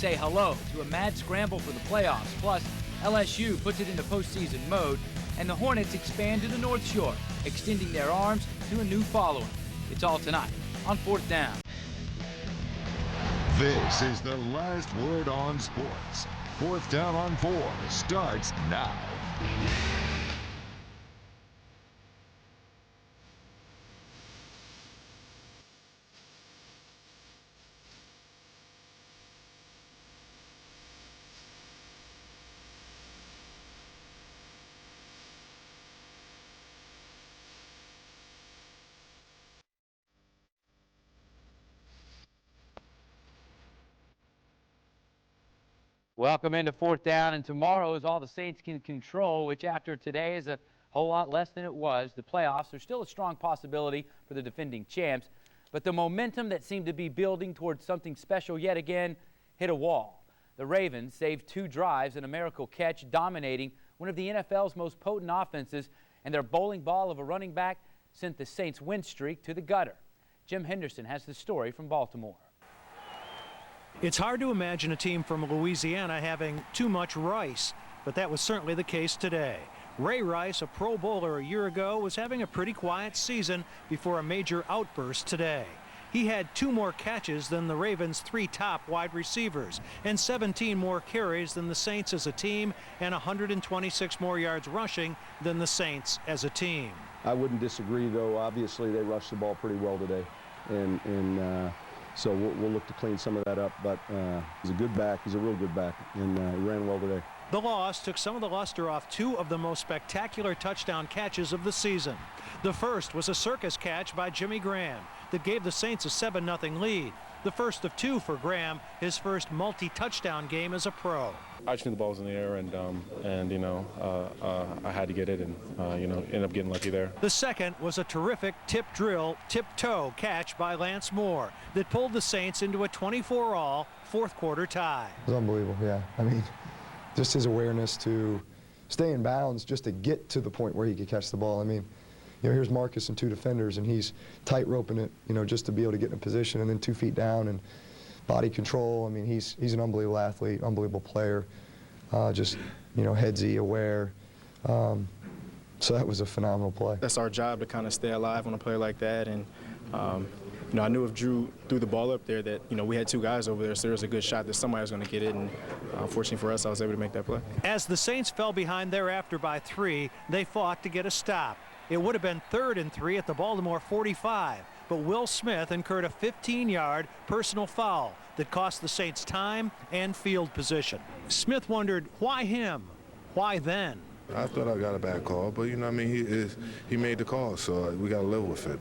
say hello to a mad scramble for the playoffs. Plus, LSU puts it into postseason mode, and the Hornets expand to the North Shore, extending their arms to a new following. It's all tonight on Fourth Down. This is the last word on sports. Fourth Down on 4 starts now. Welcome into Fourth Down, and tomorrow is all the Saints can control, which after today is a whole lot less than it was. The playoffs are still a strong possibility for the defending champs, but the momentum that seemed to be building towards something special yet again hit a wall. The Ravens saved 2 drives and a miracle catch, dominating one of the NFL's most potent offenses, and their bowling ball of a running back sent the Saints' win streak to the gutter. Jim Henderson has the story from Baltimore. It's hard to imagine a team from Louisiana having too much rice, but that was certainly the case today. Ray Rice, a Pro Bowler a year ago, was having a pretty quiet season before a major outburst today. He had 2 more catches than the Ravens' 3 top wide receivers and 17 more carries than the Saints as a team and 126 more yards rushing than the Saints as a team. I wouldn't disagree, though. Obviously, they rushed the ball pretty well today, and so we'll look to clean some of that up, but he's a good back. He's a real good back, and he ran well today. The loss took some of the luster off 2 of the most spectacular touchdown catches of the season. The first was a circus catch by Jimmy Graham that gave the Saints a 7-0 lead. The first of 2 for Graham, his first multi-touchdown game as a pro. I just knew the ball was in the air, and you know, I had to get it, and you know, ended up getting lucky there. The second was a terrific tip-toe catch by Lance Moore that pulled the Saints into a 24-all fourth-quarter tie. It was unbelievable, yeah. I mean, just his awareness to stay in bounds just to get to the point where he could catch the ball. I mean, you know, here's Marcus and 2 defenders, and he's tight roping it, you know, just to be able to get in a position, and then 2 feet down and body control. I mean, he's an unbelievable athlete, unbelievable player, just, you know, headsy, aware. So that was a phenomenal play. That's our job, to kind of stay alive on a play like that. And, you know, I knew if Drew threw the ball up there that, you know, we had 2 guys over there, so there was a good shot that somebody was going to get it. And fortunately for us, I was able to make that play. As the Saints fell behind thereafter by 3, they fought to get a stop. It would have been 3rd and 3 at the Baltimore 45, but Will Smith incurred a 15-yard personal foul that cost the Saints time and field position. Smith wondered, why him? Why then? I thought I got a bad call, but, you know, I mean, he made the call, so we got to live with it.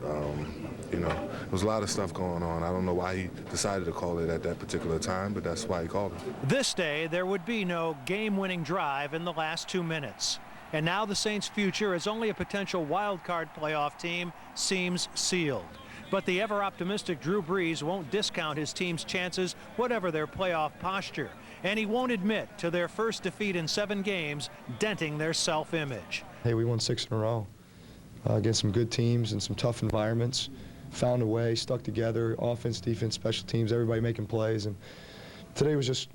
You know, there was a lot of stuff going on. I don't know why he decided to call it at that particular time, but that's why he called it. This day, there would be no game-winning drive in the last 2 minutes. And now the Saints' future as only a potential wild-card playoff team seems sealed. But the ever-optimistic Drew Brees won't discount his team's chances, whatever their playoff posture. And he won't admit to their first defeat in 7 games, denting their self-image. Hey, we won 6 in a row against some good teams and some tough environments. Found a way, stuck together, offense, defense, special teams, everybody making plays. And today was just,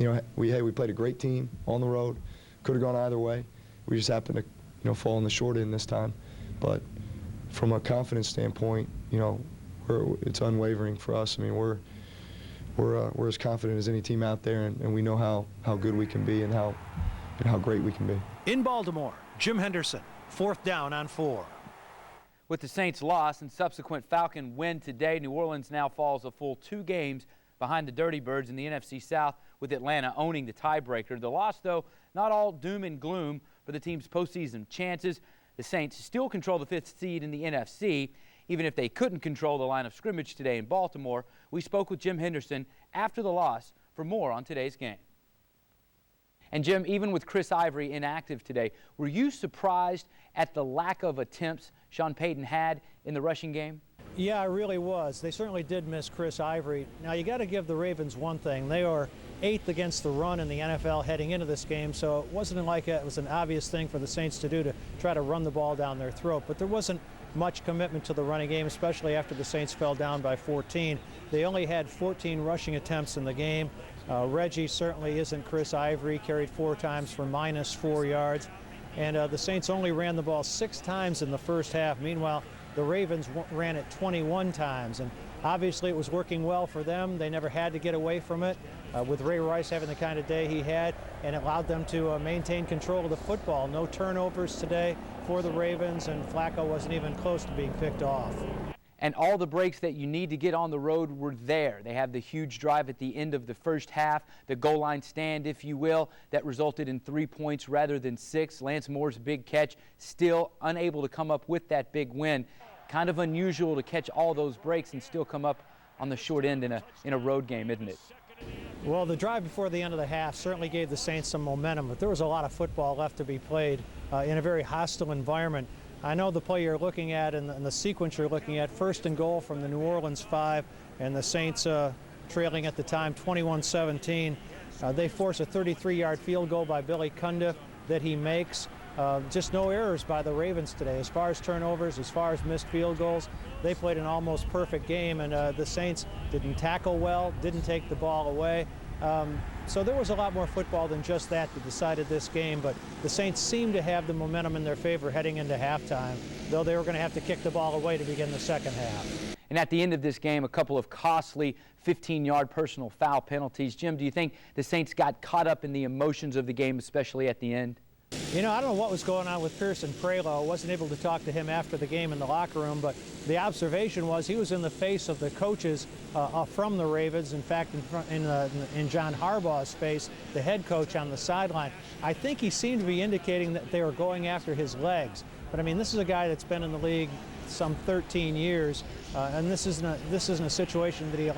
you know, we played a great team on the road. Could have gone either way. We just happened to, you know, fall in the short end this time. But from a confidence standpoint, you know, it's unwavering for us. I mean, we're as confident as any team out there, and we know how good we can be and how great we can be. In Baltimore, Jim Henderson, 4th down on 4. With the Saints' loss and subsequent Falcon win today, New Orleans now falls a full 2 games behind the Dirty Birds in the NFC South, with Atlanta owning the tiebreaker. The loss, though, not all doom and gloom for the team's postseason chances. The Saints still control the 5th seed in the NFC, even if they couldn't control the line of scrimmage today in Baltimore. We spoke with Jim Henderson after the loss for more on today's game. And Jim, even with Chris Ivory inactive today, were you surprised at the lack of attempts Sean Payton had in the rushing game? Yeah, I really was. They certainly did miss Chris Ivory. Now, you got to give the Ravens one thing. They are 8th against the run in the NFL heading into this game, so it wasn't like it was an obvious thing for the Saints to do, to try to run the ball down their throat. But there wasn't much commitment to the running game, especially after the Saints fell down by 14. They only had 14 rushing attempts in the game. Reggie certainly isn't Chris Ivory, carried 4 times for -4 yards. And the Saints only ran the ball 6 times in the first half. Meanwhile, the Ravens ran it 21 times. And obviously it was working well for them. They never had to get away from it. With Ray Rice having the kind of day he had, and it allowed them to maintain control of the football. No turnovers today for the Ravens, and Flacco wasn't even close to being picked off. And all the breaks that you need to get on the road were there. They have the huge drive at the end of the first half, the goal line stand, if you will, that resulted in 3 points rather than 6. Lance Moore's big catch, still unable to come up with that big win. Kind of unusual to catch all those breaks and still come up on the short end in a road game, isn't it? Well, the drive before the end of the half certainly gave the Saints some momentum, but there was a lot of football left to be played in a very hostile environment. I know the play you're looking at and the sequence you're looking at, 1st and goal from the New Orleans 5, and the Saints trailing at the time 21-17. They force a 33-yard field goal by Billy Cundiff that he makes. Just no errors by the Ravens today. As far as turnovers, as far as missed field goals, they played an almost perfect game, and the Saints didn't tackle well, didn't take the ball away. So there was a lot more football than just that decided this game, but the Saints seemed to have the momentum in their favor heading into halftime, though they were going to have to kick the ball away to begin the second half. And at the end of this game, a couple of costly 15-yard personal foul penalties. Jim, do you think the Saints got caught up in the emotions of the game, especially at the end? You know, I don't know what was going on with Pearson Prelo. I wasn't able to talk to him after the game in the locker room, but the observation was he was in the face of the coaches from the Ravens. In fact, in John Harbaugh's face, the head coach on the sideline. I think he seemed to be indicating that they were going after his legs. But I mean, this is a guy that's been in the league some 13 years, and this isn't a situation that he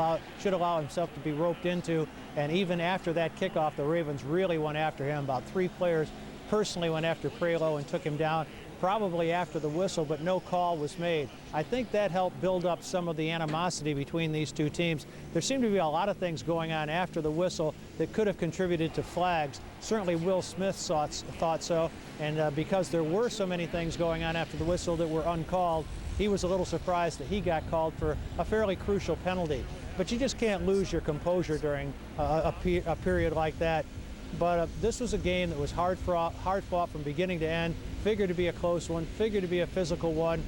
should allow himself to be roped into. And even after that kickoff, the Ravens really went after him. About 3 players personally went after Prelo and took him down, probably after the whistle, but no call was made. I think that helped build up some of the animosity between these two teams. There seemed to be a lot of things going on after the whistle that could have contributed to flags. Certainly Will Smith thought so, and because there were so many things going on after the whistle that were uncalled, he was a little surprised that he got called for a fairly crucial penalty. But you just can't lose your composure during a period like that. But this was a game that was hard fought from beginning to end, figured to be a close one, figured to be a physical one.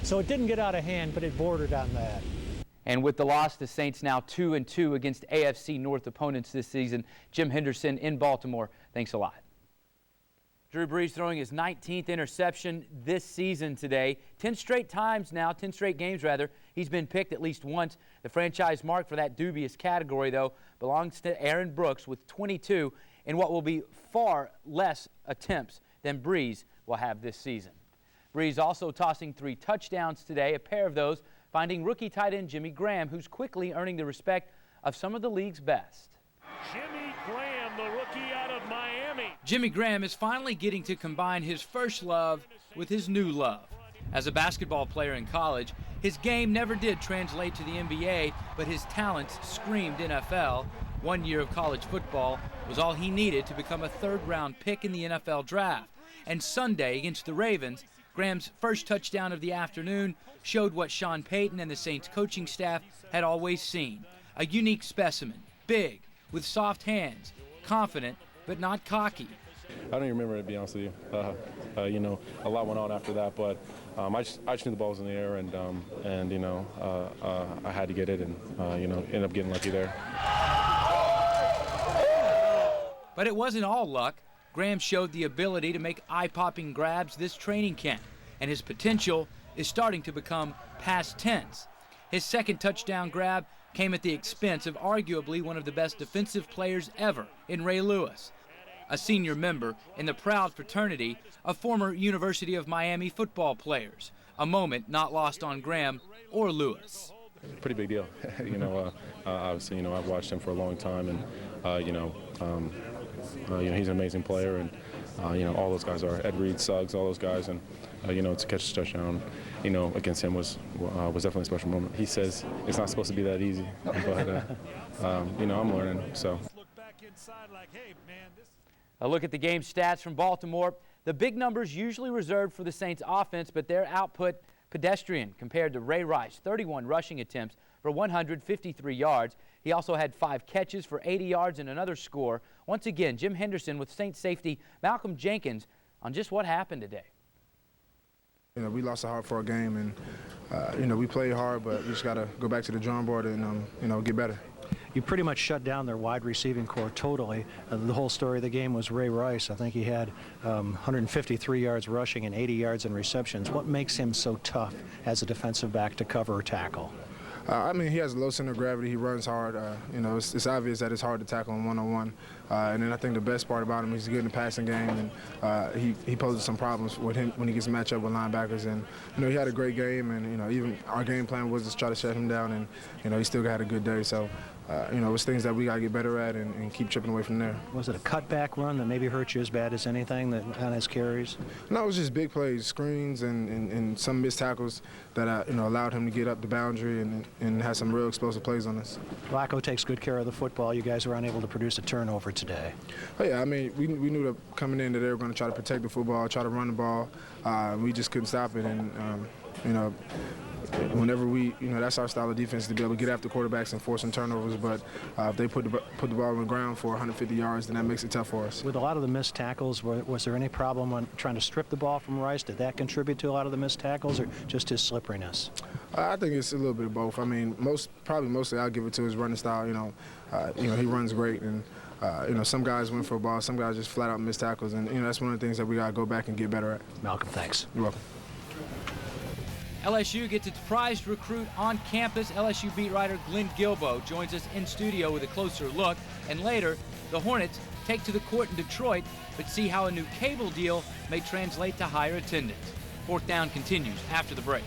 So it didn't get out of hand, but it bordered on that. And with the loss, the Saints now 2-2 against AFC North opponents this season. Jim Henderson in Baltimore, thanks a lot. Drew Brees throwing his 19th interception this season today. 10 straight games rather, he's been picked at least once. The franchise mark for that dubious category, though, belongs to Aaron Brooks with 22 in what will be far less attempts than Brees will have this season. Brees also tossing 3 touchdowns today, a pair of those finding rookie tight end Jimmy Graham, who's quickly earning the respect of some of the league's best. Jimmy Graham, the rookie out of Miami. Jimmy Graham is finally getting to combine his first love with his new love. As a basketball player in college, his game never did translate to the NBA, but his talents screamed NFL. 1 year of college football was all he needed to become a 3rd-round pick in the NFL draft. And Sunday against the Ravens, Graham's first touchdown of the afternoon showed what Sean Payton and the Saints coaching staff had always seen. A unique specimen, big, with soft hands, confident, but not cocky. I don't even remember, to be honest with you. You know, a lot went on after that, but I just knew the ball was in the air, and you know, I had to get it, and you know, ended up getting lucky there. But it wasn't all luck. Graham showed the ability to make eye-popping grabs this training camp, and his potential is starting to become past tense. His second touchdown grab came at the expense of arguably one of the best defensive players ever in Ray Lewis, a senior member in the proud fraternity of former University of Miami football players, a moment not lost on Graham or Lewis. Pretty big deal. You know, obviously, you know, I've watched him for a long time, and you know, he's an amazing player, and you know, all those guys are. Ed Reed, Suggs, all those guys, and you know, to catch a touchdown, you know, against him was definitely a special moment. He says it's not supposed to be that easy, but you know, I'm learning. So. A look at the game stats from Baltimore. The big numbers usually reserved for the Saints offense, but their output pedestrian compared to Ray Rice. 31 rushing attempts for 153 yards. He also had 5 catches for 80 yards and another score. Once again, Jim Henderson with Saints safety Malcolm Jenkins on just what happened today. You know, we lost a hard-fought game, and you know, we played hard, but we just got to go back to the drawing board and you know, get better. You pretty much shut down their wide receiving core totally. The whole story of the game was Ray Rice. I think he had 153 yards rushing and 80 yards in receptions. What makes him so tough as a defensive back to cover or tackle? I mean, he has a low center of gravity. He runs hard. You know, it's obvious that it's hard to tackle him one-on-one. And then I think the best part about him, he's good in the passing game, and he poses some problems with him when he gets matched up with linebackers. And you know, he had a great game, and you know, even our game plan was to try to shut him down, and you know, he still had a good day. So. You know, it's things that we got to get better at and keep chipping away from there. Was it a cutback run that maybe hurt you as bad as anything that on his carries? No, it was just big plays, screens, and some missed tackles that you know, allowed him to get up the boundary and have some real explosive plays on us. Flacco takes good care of the football. You guys were unable to produce a turnover today. Oh, yeah, I mean, we knew that coming in that they were going to try to protect the football, try to run the ball. We just couldn't stop it, and you know, whenever you know, that's our style of defense, to be able to get after quarterbacks and force some turnovers. But if they put the ball on the ground for 150 yards, then that makes it tough for us. With a lot of the missed tackles, was there any problem on trying to strip the ball from Rice? Did that contribute to a lot of the missed tackles, or just his slipperiness? I think it's a little bit of both. I mean, mostly I'll give it to his running style. You know, he runs great, and you know, some guys win for a ball, some guys just flat out miss tackles, and you know, that's one of the things that we got to go back and get better at. Malcolm, thanks. You're welcome. LSU gets its prized recruit on campus. LSU beat writer Glenn Gilbo joins us in studio with a closer look. And later, the Hornets take to the court in Detroit, but see how a new cable deal may translate to higher attendance. Fourth Down continues after the break.